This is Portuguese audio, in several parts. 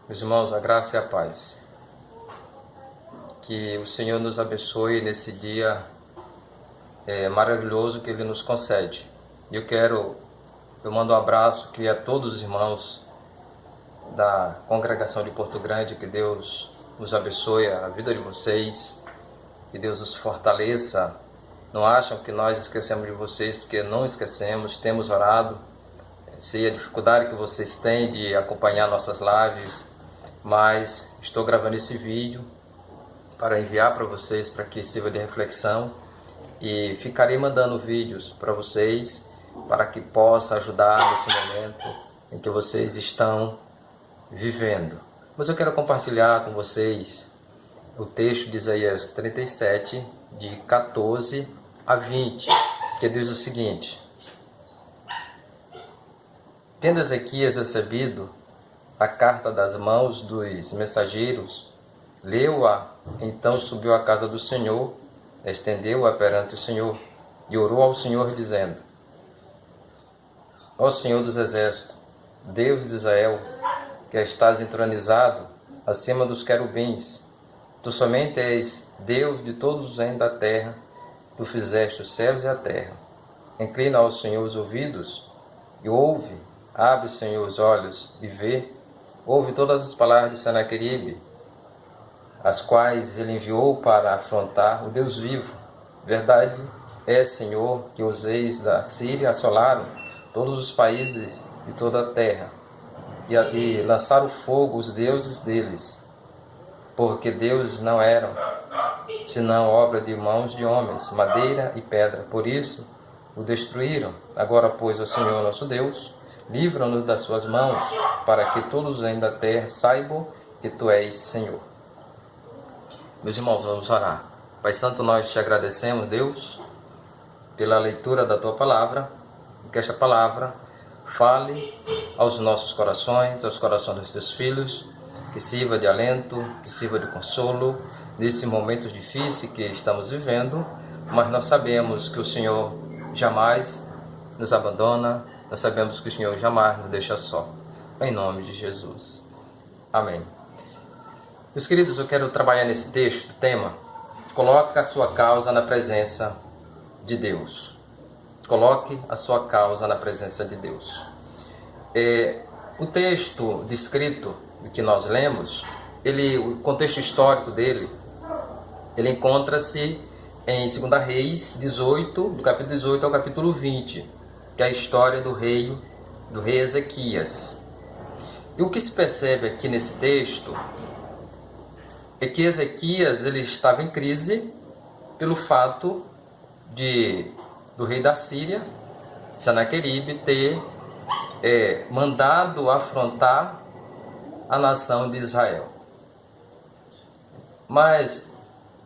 Meus irmãos, a graça e a paz. Que o Senhor nos abençoe nesse dia maravilhoso que Ele nos concede. Eu mando um abraço aqui a todos os irmãos da congregação de Porto Grande. Que Deus nos abençoe a vida de vocês, que Deus os fortaleça. Não acham que nós esquecemos de vocês, porque não esquecemos, temos orado. Sei a dificuldade que vocês têm de acompanhar nossas lives, mas estou gravando esse vídeo para enviar para vocês, para que sirva de reflexão, e ficarei mandando vídeos para vocês, para que possa ajudar nesse momento em que vocês estão vivendo. Mas eu quero compartilhar com vocês o texto de Isaías 37, de 14 a 20, que diz o seguinte: Tendo Ezequias recebido a carta das mãos dos mensageiros, leu-a, então subiu à casa do Senhor, estendeu-a perante o Senhor, e orou ao Senhor, dizendo: Ó Senhor dos exércitos, Deus de Israel, que estás entronizado acima dos querubins, tu somente és Deus de todos os reinos da terra, tu fizeste os céus e a terra. Inclina ao Senhor os ouvidos e ouve, abre, Senhor, os olhos e vê. Ouve todas as palavras de Senaqueribe, as quais ele enviou para afrontar o Deus vivo. Verdade é, Senhor, que os reis da Síria assolaram todos os países e toda a terra, e lançaram fogo os deuses deles, porque deuses não eram, senão obra de mãos de homens, madeira e pedra. Por isso o destruíram. Agora, pois, ó Senhor nosso Deus, livra-nos das suas mãos, para que todos ainda da terra saibam que tu és Senhor. Meus irmãos, vamos orar. Pai Santo, nós te agradecemos, Deus, pela leitura da tua palavra, que esta palavra fale aos nossos corações, aos corações dos teus filhos, que sirva de alento, que sirva de consolo nesse momento difícil que estamos vivendo, mas nós sabemos que o Senhor jamais nos abandona. Nós sabemos que o Senhor jamais nos deixa só. Em nome de Jesus. Amém. Meus queridos, eu quero trabalhar nesse texto, tema: coloque a sua causa na presença de Deus. Coloque a sua causa na presença de Deus. O texto descrito que nós lemos, o contexto histórico dele, ele encontra-se em 2 Reis 18, do capítulo 18 ao capítulo 20, que é a história do rei Ezequias. E o que se percebe aqui nesse texto é que Ezequias ele estava em crise pelo fato do rei da Síria, Senaqueribe, ter mandado afrontar a nação de Israel. Mas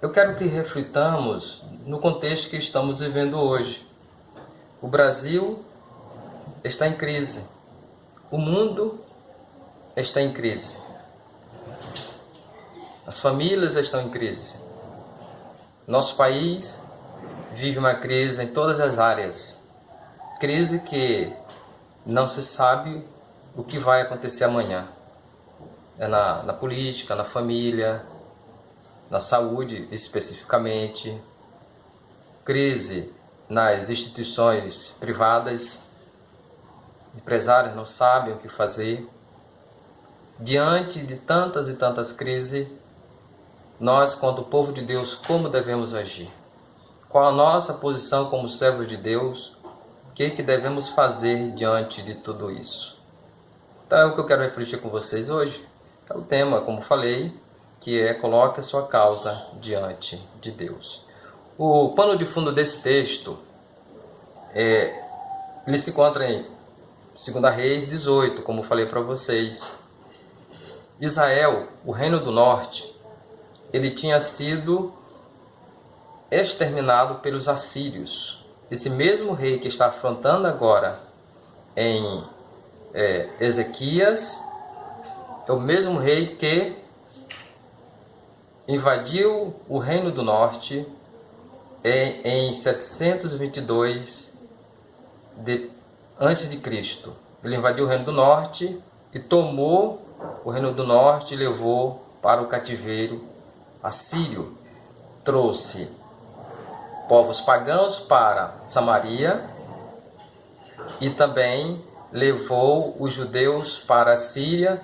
eu quero que reflitamos no contexto que estamos vivendo hoje. O Brasil está em crise. O mundo está em crise. As famílias estão em crise. Nosso país vive uma crise em todas as áreas. Crise que não se sabe o que vai acontecer amanhã. É na política, na família, na saúde especificamente. Crise nas instituições privadas. Empresários não sabem o que fazer. Diante de tantas e tantas crises, nós, quanto povo de Deus, como devemos agir? Qual a nossa posição como servos de Deus? O que devemos fazer diante de tudo isso? Então é o que eu quero refletir com vocês hoje. É o tema, como falei, que é: coloque a sua causa diante de Deus. O pano de fundo desse texto, ele se encontra em 2 Reis 18, como falei para vocês. Israel, o reino do norte, ele tinha sido exterminado pelos assírios. Esse mesmo rei que está afrontando agora em Ezequias é o mesmo rei que invadiu o reino do norte em 722 antes de Cristo. Ele invadiu o reino do norte e tomou o reino do norte e levou para o cativeiro assírio. Trouxe povos pagãos para Samaria e também levou os judeus para a Síria,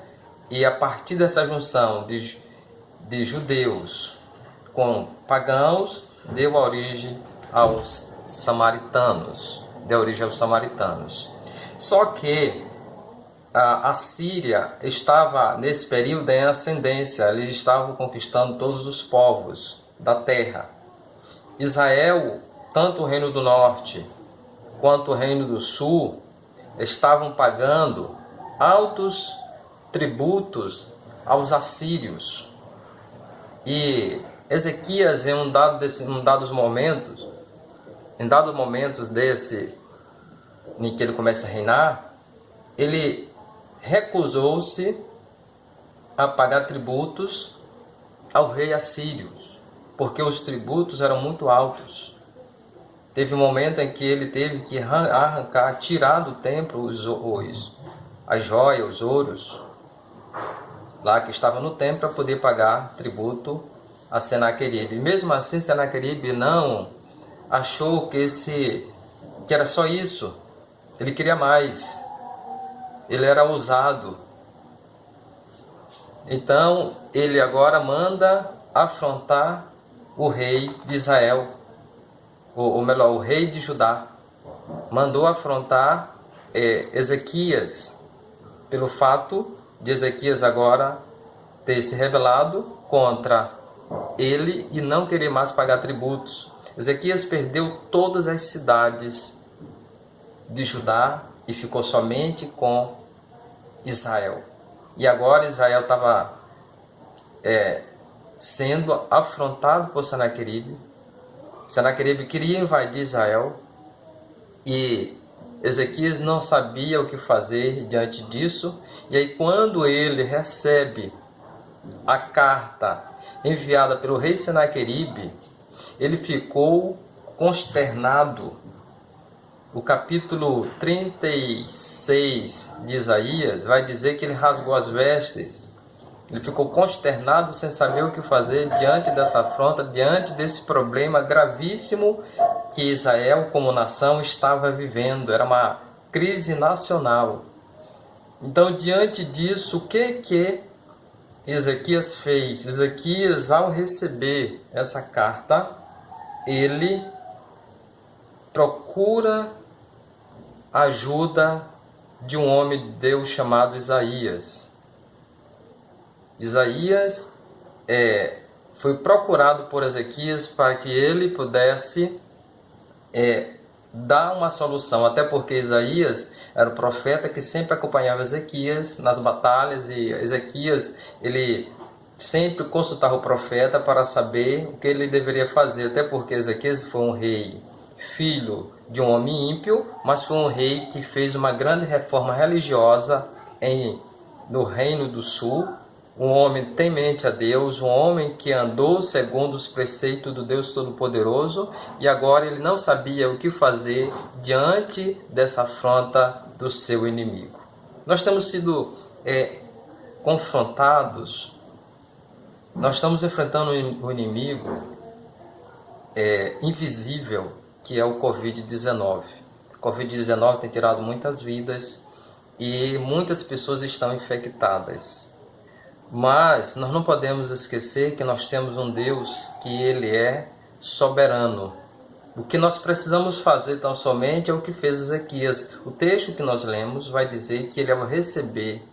e a partir dessa junção de judeus com pagãos deu origem aos samaritanos. Só que a Síria estava nesse período em ascendência, eles estavam conquistando todos os povos da terra. Israel, tanto o reino do norte quanto o reino do sul, estavam pagando altos tributos aos assírios. E Ezequias, em dado momento em que ele começa a reinar, ele recusou-se a pagar tributos ao rei assírio, porque os tributos eram muito altos. Teve um momento em que ele teve que tirar do templo as joias, os ouros, lá que estava no templo, para poder pagar tributo a Senaqueribe. Mesmo assim, Senaqueribe não achou que era só isso. Ele queria mais. Ele era ousado. Então, ele agora manda afrontar o rei de Israel, ou melhor, o rei de Judá. Mandou afrontar Ezequias, pelo fato de Ezequias agora ter se rebelado contra ele e não querer mais pagar tributos. Ezequias perdeu todas as cidades de Judá e ficou somente com Israel. E agora Israel estava sendo afrontado por Senaqueribe. Senaqueribe queria invadir Israel e Ezequias não sabia o que fazer diante disso. E aí, quando ele recebe a carta enviada pelo rei Senaqueribe, ele ficou consternado. O capítulo 36 de Isaías vai dizer que ele rasgou as vestes. Ele ficou consternado, sem saber o que fazer diante dessa afronta, diante desse problema gravíssimo que Israel, como nação, estava vivendo. Era uma crise nacional. Então, diante disso, o que Ezequias fez? Ezequias, ao receber essa carta, ele procura a ajuda de um homem de Deus chamado Isaías. Isaías foi procurado por Ezequias para que ele pudesse dar uma solução, até porque Isaías era o profeta que sempre acompanhava Ezequias nas batalhas, e Ezequias ele sempre consultava o profeta para saber o que ele deveria fazer, até porque Ezequias foi um rei, filho de um homem ímpio, mas foi um rei que fez uma grande reforma religiosa no Reino do Sul, um homem temente a Deus, um homem que andou segundo os preceitos do Deus Todo-Poderoso, e agora ele não sabia o que fazer diante dessa afronta do seu inimigo. Nós temos sido confrontados, nós estamos enfrentando um inimigo invisível, que é o Covid-19. O Covid-19 tem tirado muitas vidas e muitas pessoas estão infectadas. Mas nós não podemos esquecer que nós temos um Deus que ele é soberano. O que nós precisamos fazer tão somente é o que fez Ezequias. O texto que nós lemos vai dizer que ele, ao receber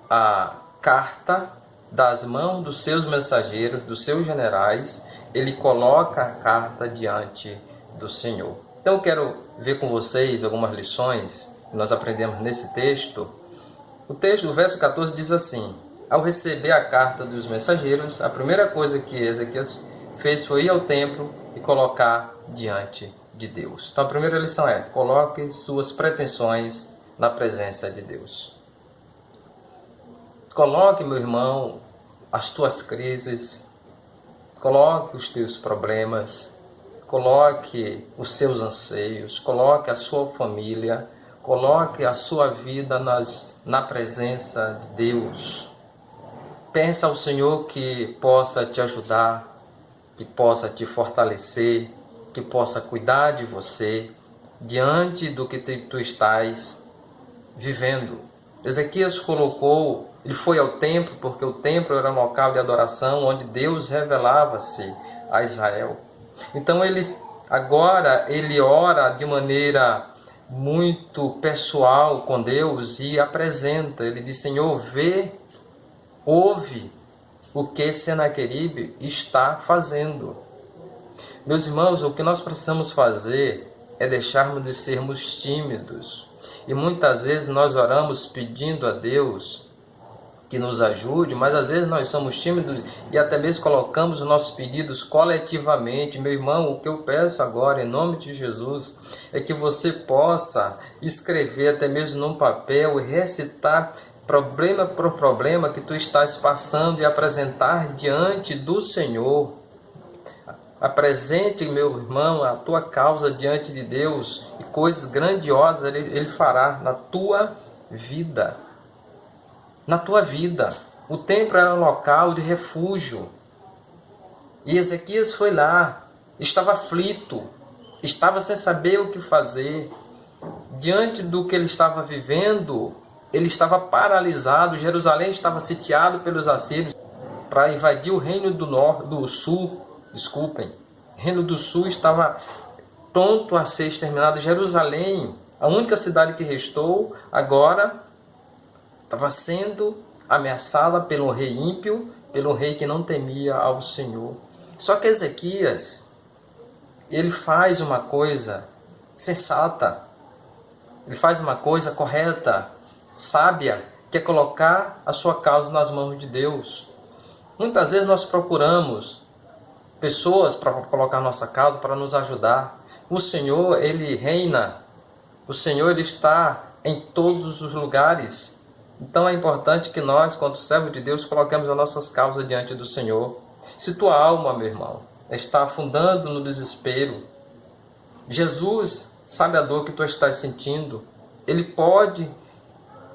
a carta das mãos dos seus mensageiros, dos seus generais, ele coloca a carta diante do Senhor. Então eu quero ver com vocês algumas lições que nós aprendemos nesse texto. O texto, o verso 14 diz assim: ao receber a carta dos mensageiros, a primeira coisa que Ezequias fez foi ir ao templo e colocar diante de Deus. Então a primeira lição é: coloque suas pretensões na presença de Deus. Coloque, meu irmão, as tuas crises, coloque os teus problemas, coloque os seus anseios, coloque a sua família, coloque a sua vida nas na presença de Deus. Pensa ao Senhor que possa te ajudar, que possa te fortalecer, que possa cuidar de você diante do que tu estás vivendo. Ezequias ele foi ao templo, porque o templo era um local de adoração onde Deus revelava-se a Israel. Então agora ele ora de maneira muito pessoal com Deus e apresenta. Ele diz: Senhor, ouve o que Senaqueribe está fazendo. Meus irmãos, o que nós precisamos fazer é deixarmos de sermos tímidos. E muitas vezes nós oramos pedindo a Deus que nos ajude, mas às vezes nós somos tímidos e até mesmo colocamos os nossos pedidos coletivamente. Meu irmão, o que eu peço agora, em nome de Jesus, é que você possa escrever até mesmo num papel e recitar problema por problema que tu estás passando e apresentar diante do Senhor. Apresente, meu irmão, a tua causa diante de Deus e coisas grandiosas Ele fará na tua vida. Na tua vida. O templo era um local de refúgio. E Ezequias foi lá, estava aflito, estava sem saber o que fazer. Diante do que ele estava vivendo, ele estava paralisado. Jerusalém estava sitiado pelos assírios para invadir o reino do sul. O reino do sul estava pronto a ser exterminado. Jerusalém, a única cidade que restou, agora estava sendo ameaçada pelo rei ímpio, pelo rei que não temia ao Senhor. Só que Ezequias, ele faz uma coisa sensata, ele faz uma coisa correta, sábia, que é colocar a sua causa nas mãos de Deus. Muitas vezes nós procuramos pessoas para colocar nossa causa, para nos ajudar. O Senhor, Ele reina. O Senhor, Ele está em todos os lugares. Então é importante que nós, quanto servos de Deus, coloquemos as nossas causas diante do Senhor. Se tua alma, meu irmão, está afundando no desespero, Jesus sabe a dor que tu estás sentindo. Ele pode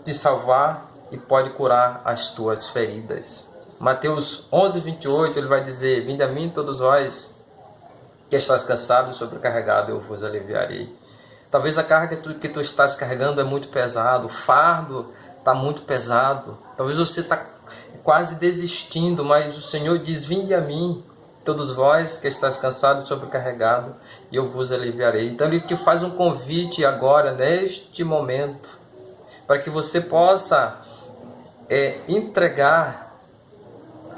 te salvar e pode curar as tuas feridas. Mateus 11, 28, ele vai dizer: vinde a mim todos vós que estás cansado e sobrecarregado, eu vos aliviarei. Talvez a carga que tu estás carregando é muito pesado, o fardo está muito pesado. Talvez você está quase desistindo, mas o Senhor diz: vinde a mim todos vós que estás cansado e sobrecarregado, e eu vos aliviarei. Então ele te faz um convite agora, neste momento, para que você possa entregar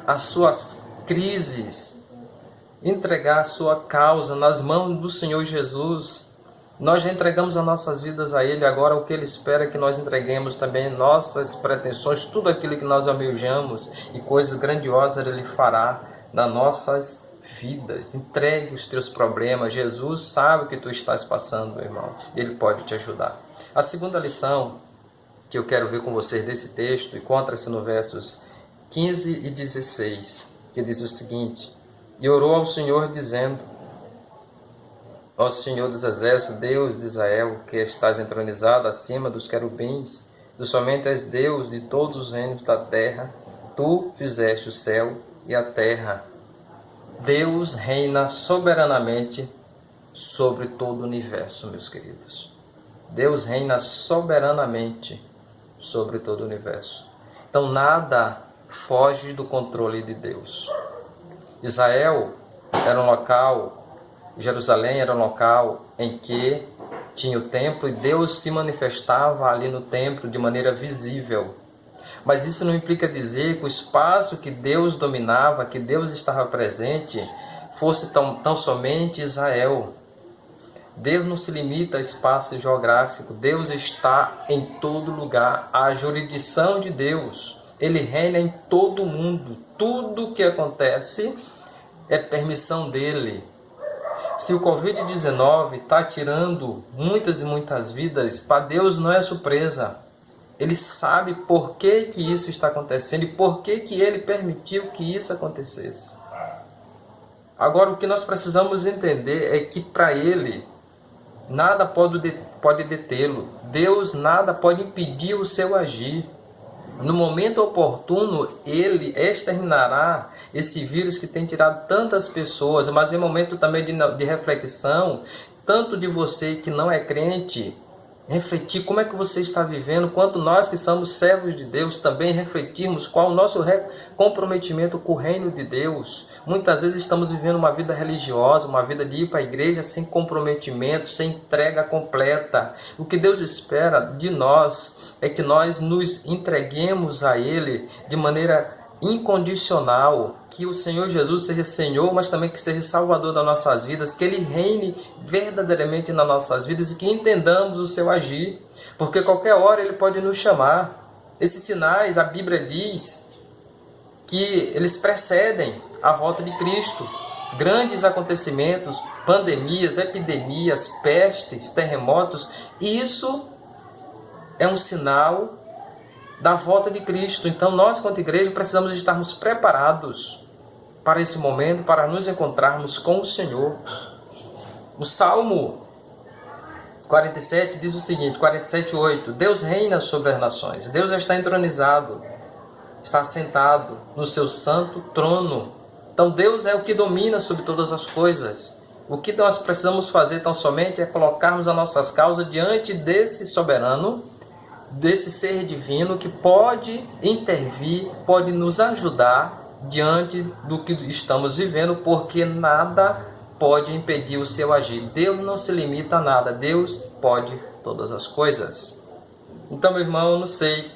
as suas crises, entregar a sua causa nas mãos do Senhor Jesus. Nós já entregamos as nossas vidas a Ele, agora o que Ele espera é que nós entreguemos também nossas pretensões, tudo aquilo que nós almejamos, e coisas grandiosas Ele fará nas nossas vidas. Entregue os teus problemas. Jesus sabe o que tu estás passando, meu irmão, e Ele pode te ajudar. A segunda lição que eu quero ver com vocês desse texto encontra-se no versos 15 e 16, que diz o seguinte: e orou ao Senhor dizendo: ó Senhor dos exércitos, Deus de Israel, que estás entronizado acima dos querubins, tu somente és Deus de todos os reinos da terra, tu fizeste o céu e a terra. Deus reina soberanamente sobre todo o universo, meus queridos. Deus reina soberanamente sobre todo o universo. Então nada foge do controle de Deus. Israel era um local, Jerusalém era um local em que tinha o templo e Deus se manifestava ali no templo de maneira visível. Mas isso não implica dizer que o espaço que Deus dominava, que Deus estava presente, fosse tão somente Israel. Deus não se limita a espaço geográfico. Deus está em todo lugar. A jurisdição de Deus, Ele reina em todo o mundo. Tudo que acontece é permissão dEle. Se o Covid-19 está tirando muitas e muitas vidas, para Deus não é surpresa. Ele sabe por que isso está acontecendo e por que Ele permitiu que isso acontecesse. Agora, o que nós precisamos entender é que para Ele, nada pode detê-lo, Deus nada pode impedir o seu agir. No momento oportuno, Ele exterminará esse vírus que tem tirado tantas pessoas, mas em momento também de reflexão, tanto de você que não é crente, refletir como é que você está vivendo, quanto nós que somos servos de Deus também refletirmos qual o nosso comprometimento com o reino de Deus. Muitas vezes estamos vivendo uma vida religiosa, uma vida de ir para a igreja sem comprometimento, sem entrega completa. O que Deus espera de nós é que nós nos entreguemos a Ele de maneira incondicional, que o Senhor Jesus seja Senhor, mas também que seja Salvador das nossas vidas, que Ele reine verdadeiramente nas nossas vidas e que entendamos o seu agir, porque qualquer hora Ele pode nos chamar. Esses sinais, a Bíblia diz que eles precedem a volta de Cristo. Grandes acontecimentos, pandemias, epidemias, pestes, terremotos, isso é um sinal da volta de Cristo. Então nós, quanto igreja, precisamos estarmos preparados para esse momento, para nos encontrarmos com o Senhor. O Salmo 47 diz o seguinte, 47:8, Deus reina sobre as nações, Deus está entronizado, está sentado no seu santo trono. Então Deus é o que domina sobre todas as coisas. O que nós precisamos fazer tão somente é colocarmos as nossas causas diante desse soberano, desse ser divino que pode intervir, pode nos ajudar diante do que estamos vivendo, porque nada pode impedir o seu agir. Deus não se limita a nada, Deus pode todas as coisas. Então, meu irmão, eu não sei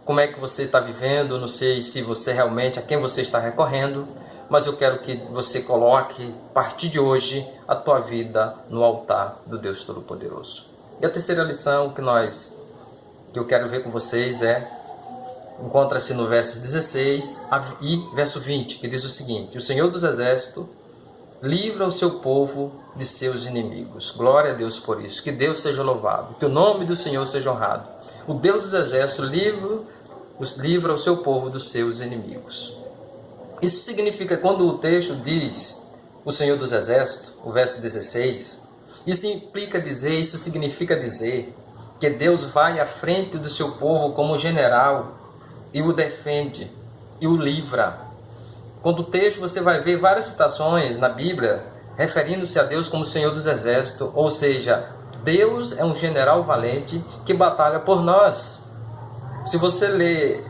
como é que você está vivendo, não sei se você realmente, a quem você está recorrendo, mas eu quero que você coloque, a partir de hoje, a tua vida no altar do Deus Todo-Poderoso. E a terceira lição que eu quero ver com vocês encontra-se no versos 16 e verso 20, que diz o seguinte: o Senhor dos Exércitos livra o seu povo de seus inimigos. Glória a Deus por isso. Que Deus seja louvado. Que o nome do Senhor seja honrado. O Deus dos Exércitos livra o seu povo dos seus inimigos. Isso significa, quando o texto diz o Senhor dos Exércitos, o verso 16, isso significa dizer que Deus vai à frente do seu povo como general e o defende e o livra. Quando o texto, você vai ver várias citações na Bíblia referindo-se a Deus como Senhor dos Exércitos, ou seja, Deus é um general valente que batalha por nós. Se você ler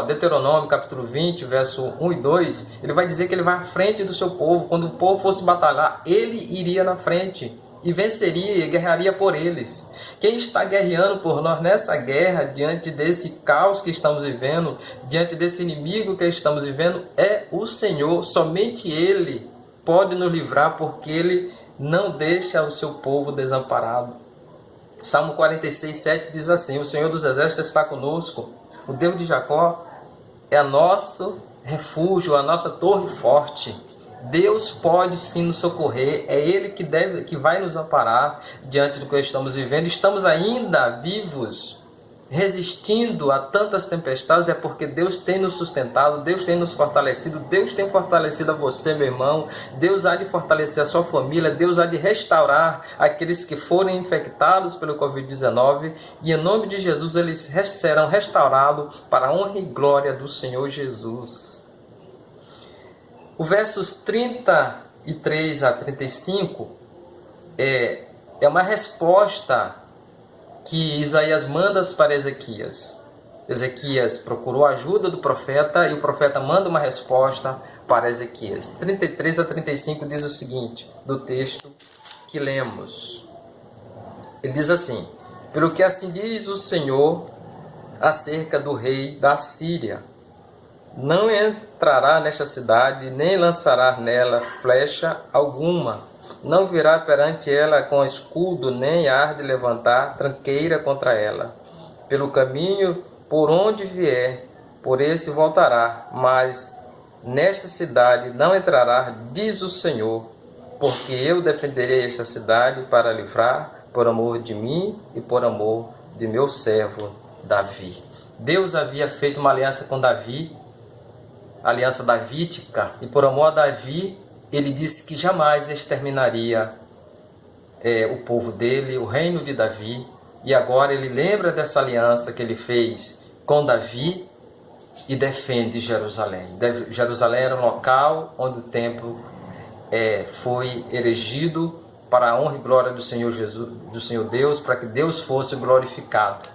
Deuteronômio capítulo 20, verso 1 e 2, ele vai dizer que ele vai à frente do seu povo. Quando o povo fosse batalhar, ele iria na frente e venceria e guerrearia por eles. Quem está guerreando por nós nessa guerra, diante desse caos que estamos vivendo, diante desse inimigo que estamos vivendo, é o Senhor. Somente Ele pode nos livrar, porque Ele não deixa o seu povo desamparado. Salmo 46:7 diz assim: o Senhor dos Exércitos está conosco, o Deus de Jacó é nosso refúgio, a nossa torre forte. Deus pode sim nos socorrer, é Ele que vai nos amparar diante do que estamos vivendo. Estamos ainda vivos, resistindo a tantas tempestades, é porque Deus tem nos sustentado, Deus tem nos fortalecido, Deus tem fortalecido a você, meu irmão. Deus há de fortalecer a sua família, Deus há de restaurar aqueles que forem infectados pelo Covid-19, e em nome de Jesus eles serão restaurados para a honra e glória do Senhor Jesus. O versos 33 a 35 é uma resposta que Isaías manda para Ezequias. Ezequias procurou a ajuda do profeta e o profeta manda uma resposta para Ezequias. 33 a 35 diz o seguinte, do texto que lemos. Ele diz assim: pelo que assim diz o Senhor acerca do rei da Síria: não entrará nesta cidade, nem lançará nela flecha alguma. Não virá perante ela com escudo, nem há de levantar tranqueira contra ela. Pelo caminho por onde vier, por esse voltará, mas nesta cidade não entrará, diz o Senhor, porque eu defenderei esta cidade para livrar, por amor de mim e por amor de meu servo Davi. Deus havia feito uma aliança com Davi, aliança davídica, e por amor a Davi, ele disse que jamais exterminaria o povo dele, o reino de Davi, e agora ele lembra dessa aliança que ele fez com Davi e defende Jerusalém. Jerusalém era um local onde o templo foi erigido para a honra e glória do Senhor Jesus, do Senhor Deus, para que Deus fosse glorificado.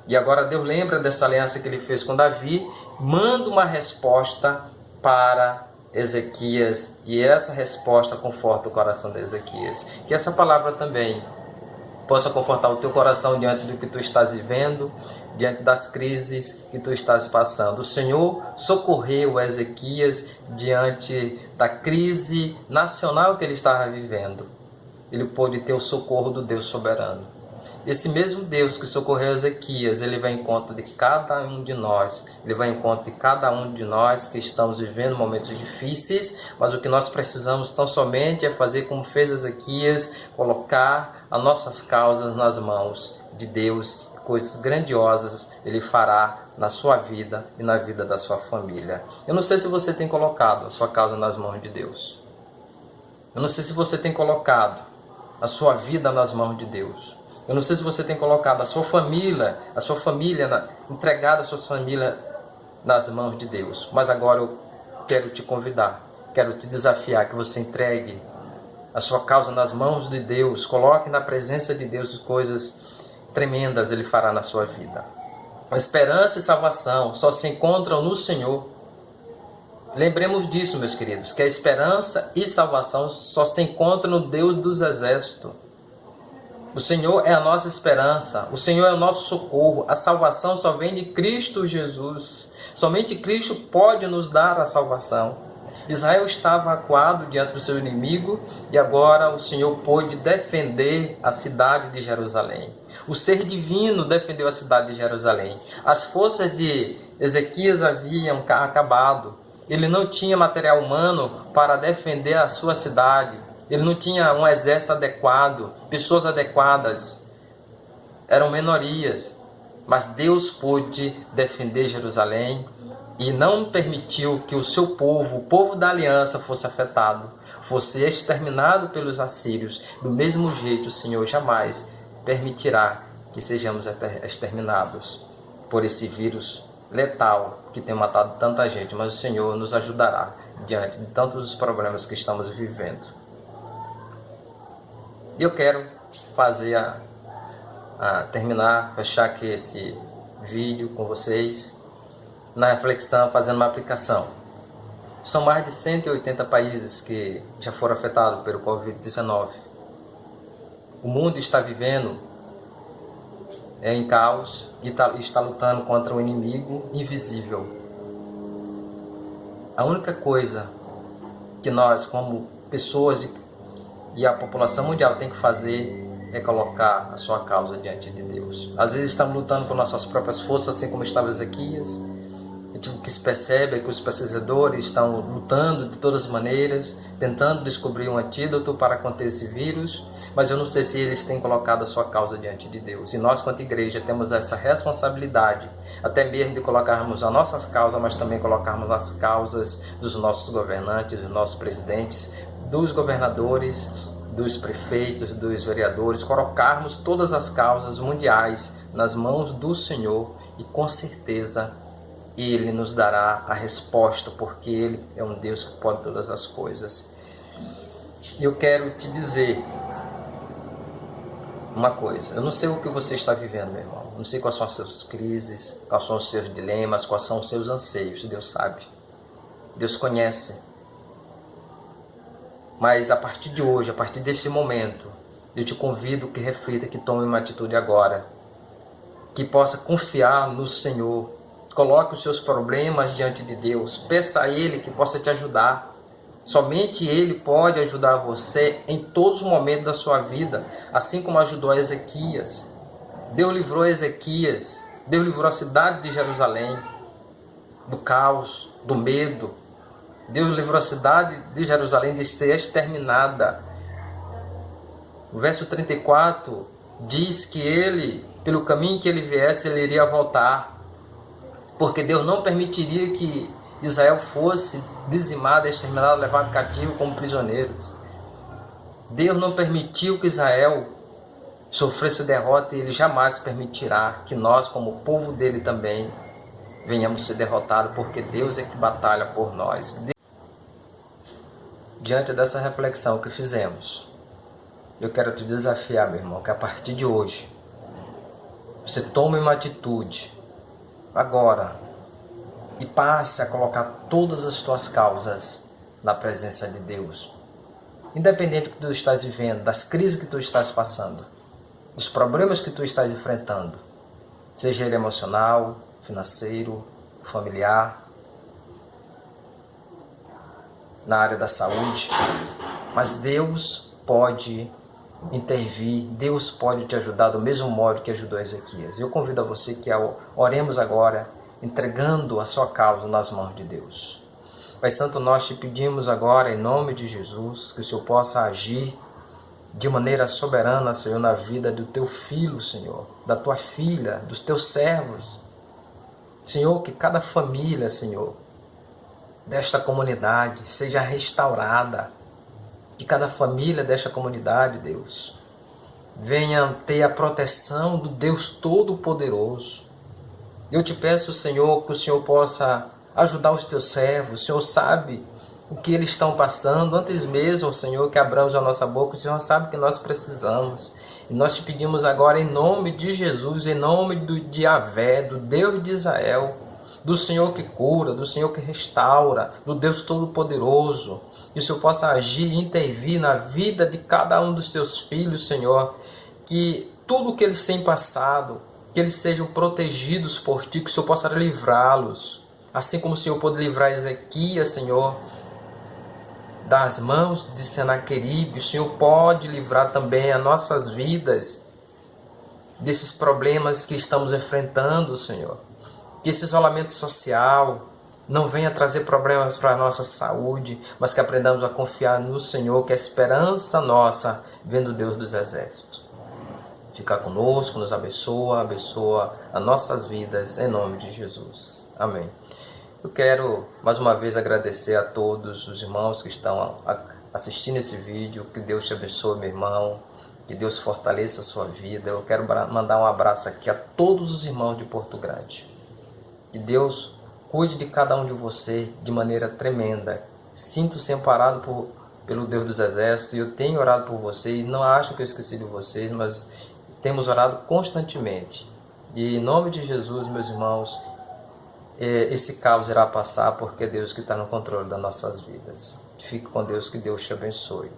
E agora Deus lembra dessa aliança que ele fez com Davi, manda uma resposta para Ezequias, e essa resposta conforta o coração de Ezequias. Que essa palavra também possa confortar o teu coração diante do que tu estás vivendo, diante das crises que tu estás passando. O Senhor socorreu Ezequias diante da crise nacional que ele estava vivendo. Ele pôde ter o socorro do Deus soberano. Esse mesmo Deus que socorreu Ezequias, ele vai em conta de cada um de nós. Ele vai em conta de cada um de nós que estamos vivendo momentos difíceis, mas o que nós precisamos tão somente é fazer como fez Ezequias, colocar as nossas causas nas mãos de Deus. Coisas grandiosas ele fará na sua vida e na vida da sua família. Eu não sei se você tem colocado a sua causa nas mãos de Deus. Eu não sei se você tem colocado a sua vida nas mãos de Deus. Eu não sei se você tem colocado a sua família, entregado a sua família nas mãos de Deus. Mas agora eu quero te convidar, quero te desafiar que você entregue a sua causa nas mãos de Deus. Coloque na presença de Deus coisas tremendas ele fará na sua vida. A esperança e salvação só se encontram no Senhor. Lembremos disso, meus queridos, que a esperança e salvação só se encontram no Deus dos exércitos. O Senhor é a nossa esperança, o Senhor é o nosso socorro. A salvação só vem de Cristo Jesus. Somente Cristo pode nos dar a salvação. Israel estava acuado diante do seu inimigo e agora o Senhor pôde defender a cidade de Jerusalém. O ser divino defendeu a cidade de Jerusalém. As forças de Ezequias haviam acabado. Ele não tinha material humano para defender a sua cidade. Ele não tinha um exército adequado, pessoas adequadas. Eram minorias. Mas Deus pôde defender Jerusalém e não permitiu que o seu povo, o povo da aliança, fosse afetado, fosse exterminado pelos assírios. Do mesmo jeito, o Senhor jamais permitirá que sejamos exterminados por esse vírus letal que tem matado tanta gente, mas o Senhor nos ajudará diante de tantos os problemas que estamos vivendo. E eu quero fazer terminar, fechar aqui esse vídeo com vocês na reflexão, fazendo uma aplicação. São mais de 180 países que já foram afetados pelo Covid-19. O mundo está vivendo em caos e está lutando contra um inimigo invisível. A única coisa que nós, como pessoas e a população mundial, tem que fazer é colocar a sua causa diante de Deus. Às vezes estamos lutando com nossas próprias forças, assim como estava Ezequias. O que se percebe é que os pesquisadores estão lutando de todas as maneiras, tentando descobrir um antídoto para conter esse vírus, mas eu não sei se eles têm colocado a sua causa diante de Deus. E nós, quanto igreja, temos essa responsabilidade, até mesmo de colocarmos as nossas causas, mas também colocarmos as causas dos nossos governantes, dos nossos presidentes, dos governadores, dos prefeitos, dos vereadores, colocarmos todas as causas mundiais nas mãos do Senhor e com certeza Ele nos dará a resposta, porque Ele é um Deus que pode todas as coisas. E eu quero te dizer uma coisa, eu não sei o que você está vivendo, meu irmão, não sei quais são as suas crises, quais são os seus dilemas, quais são os seus anseios, Deus sabe, Deus conhece. Mas a partir de hoje, a partir deste momento, eu te convido que reflita, que tome uma atitude agora, que possa confiar no Senhor. Coloque os seus problemas diante de Deus, peça a Ele que possa te ajudar. Somente Ele pode ajudar você em todos os momentos da sua vida, assim como ajudou a Ezequias. Deus livrou Ezequias, Deus livrou a cidade de Jerusalém do caos, do medo. Deus livrou a cidade de Jerusalém de ser exterminada. O verso 34 diz que ele, pelo caminho que ele viesse, ele iria voltar. Porque Deus não permitiria que Israel fosse dizimada, exterminada, levada cativo como prisioneiros. Deus não permitiu que Israel sofresse derrota e Ele jamais permitirá que nós, como povo dele também, venhamos ser derrotados, porque Deus é que batalha por nós. Diante dessa reflexão que fizemos, eu quero te desafiar, meu irmão, que a partir de hoje, você tome uma atitude, agora, e passe a colocar todas as tuas causas na presença de Deus. Independente do que tu estás vivendo, das crises que tu estás passando, dos problemas que tu estás enfrentando, seja ele emocional, financeiro, familiar, na área da saúde, mas Deus pode intervir, Deus pode te ajudar do mesmo modo que ajudou Ezequias. Eu convido a você que oremos agora, entregando a sua causa nas mãos de Deus. Pai Santo, nós te pedimos agora, em nome de Jesus, que o Senhor possa agir de maneira soberana, Senhor, na vida do teu filho, Senhor, da tua filha, dos teus servos. Senhor, que cada família, Senhor, desta comunidade seja restaurada, que cada família desta comunidade, Deus, venha ter a proteção do Deus Todo-Poderoso. Eu te peço, Senhor, que o Senhor possa ajudar os teus servos. O Senhor sabe o que eles estão passando, antes mesmo, Senhor, que abramos a nossa boca, o Senhor sabe que nós precisamos. E nós te pedimos agora, em nome de Jesus, em nome de Yahvé, do Deus de Israel, do Senhor que cura, do Senhor que restaura, do Deus Todo-Poderoso, que o Senhor possa agir e intervir na vida de cada um dos teus filhos, Senhor, que tudo o que eles têm passado, que eles sejam protegidos por Ti, que o Senhor possa livrá-los, assim como o Senhor pôde livrar Ezequias, Senhor, das mãos de Senaqueribe. O Senhor pode livrar também as nossas vidas desses problemas que estamos enfrentando, Senhor. Que esse isolamento social não venha trazer problemas para a nossa saúde, mas que aprendamos a confiar no Senhor, que é a esperança nossa, vendo Deus dos exércitos. Fica conosco, nos abençoa, abençoa as nossas vidas, em nome de Jesus. Amém. Eu quero mais uma vez agradecer a todos os irmãos que estão assistindo esse vídeo. Que Deus te abençoe, meu irmão. Que Deus fortaleça a sua vida. Eu quero mandar um abraço aqui a todos os irmãos de Porto Grande. Que Deus cuide de cada um de vocês de maneira tremenda. Sinto-se amparado pelo Deus dos Exércitos. Eu tenho orado por vocês. Não acho que eu esqueci de vocês, mas temos orado constantemente. E em nome de Jesus, meus irmãos, esse caos irá passar, porque é Deus que está no controle das nossas vidas. Fique com Deus, que Deus te abençoe.